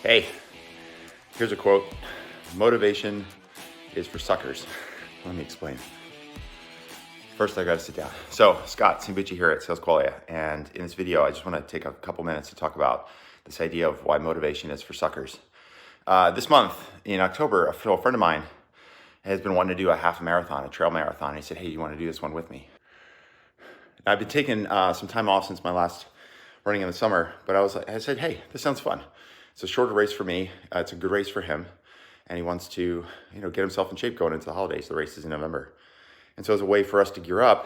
Hey, here's a quote. Motivation is for suckers. Let me explain. First, I gotta sit down. So, Scott Simbucci here at Sales Qualia, and in this video, I just wanna take a couple minutes to talk about this idea of why motivation is for suckers. This month, in October, a friend of mine has been wanting to do a half marathon, a trail marathon. He said, hey, you wanna do this one with me? I've been taking some time off since my last running in the summer, but I said, hey, this sounds fun. It's a shorter race for me. It's a good race for him. And he wants to, get himself in shape going into the holidays. The race is in November. And so as a way for us to gear up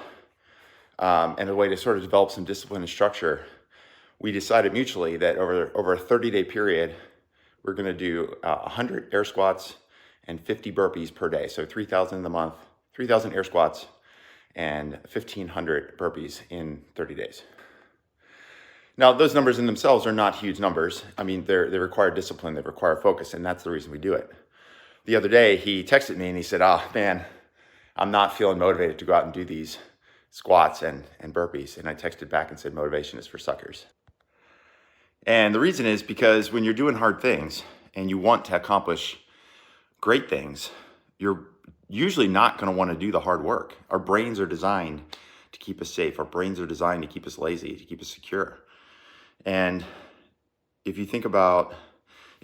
and a way to sort of develop some discipline and structure, we decided mutually that over a 30-day period, we're gonna do 100 air squats and 50 burpees per day. So 3,000 in the month, 3,000 air squats and 1,500 burpees in 30 days. Now, those numbers in themselves are not huge numbers. I mean, they require discipline, they require focus, and that's the reason we do it. The other day, he texted me and he said, man, I'm not feeling motivated to go out and do these squats and burpees. And I texted back and said, motivation is for suckers. And the reason is because when you're doing hard things and you want to accomplish great things, you're usually not going to want to do the hard work. Our brains are designed to keep us safe. Our brains are designed to keep us lazy, to keep us secure. And if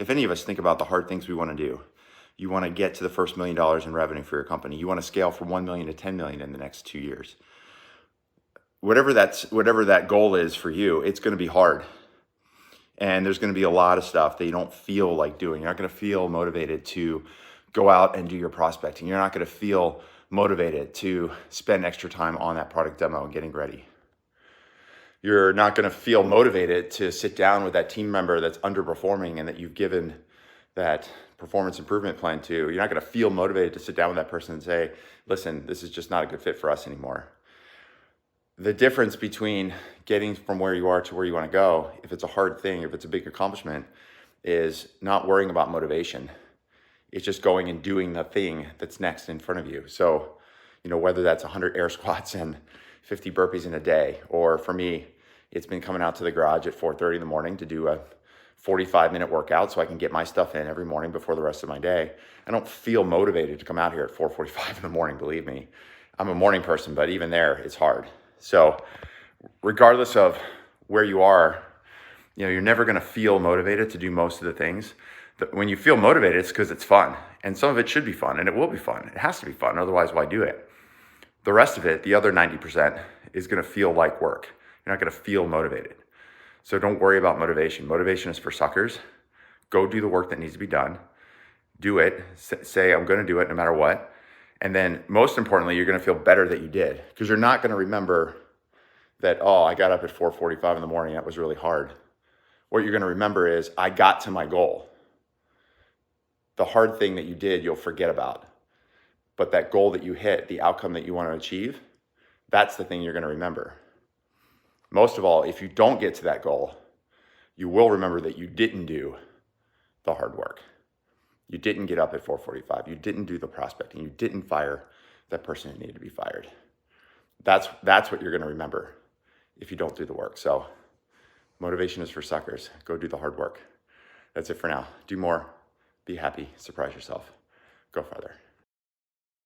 any of us think about the hard things we want to do, you want to get to the first $1 million in revenue for your company. You want to scale from 1 million to 10 million in the next 2 years. Whatever that goal is for you, it's going to be hard. And there's going to be a lot of stuff that you don't feel like doing. You're not going to feel motivated to go out and do your prospecting. You're not going to feel motivated to spend extra time on that product demo and getting ready. You're not going to feel motivated to sit down with that team member that's underperforming and that you've given that performance improvement plan to. You're not going to feel motivated to sit down with that person and say, listen, this is just not a good fit for us anymore. The difference between getting from where you are to where you want to go, if it's a hard thing, if it's a big accomplishment, is not worrying about motivation. It's just going and doing the thing that's next in front of you. So, whether that's 100 air squats and 50 burpees in a day, or for me, it's been coming out to the garage at 4:30 in the morning to do a 45-minute workout so I can get my stuff in every morning before the rest of my day. I don't feel motivated to come out here at 4:45 in the morning, believe me. I'm a morning person, but even there, it's hard. So regardless of where you are, you're never gonna feel motivated to do most of the things. But when you feel motivated, it's because it's fun. And some of it should be fun, and it will be fun. It has to be fun, otherwise why do it? The rest of it, the other 90%, is gonna feel like work. You're not gonna feel motivated. So don't worry about motivation. Motivation is for suckers. Go do the work that needs to be done. Do it. Say, I'm gonna do it no matter what. And then most importantly, you're gonna feel better that you did, because you're not gonna remember that, I got up at 4:45 in the morning, that was really hard. What you're gonna remember is, I got to my goal. The hard thing that you did, you'll forget about. But that goal that you hit, the outcome that you want to achieve, that's the thing you're going to remember. Most of all, if you don't get to that goal, you will remember that you didn't do the hard work. You didn't get up at 4:45. You didn't do the prospecting. You didn't fire that person who needed to be fired. That's what you're going to remember if you don't do the work. So motivation is for suckers. Go do the hard work. That's it for now. Do more. Be happy. Surprise yourself. Go farther.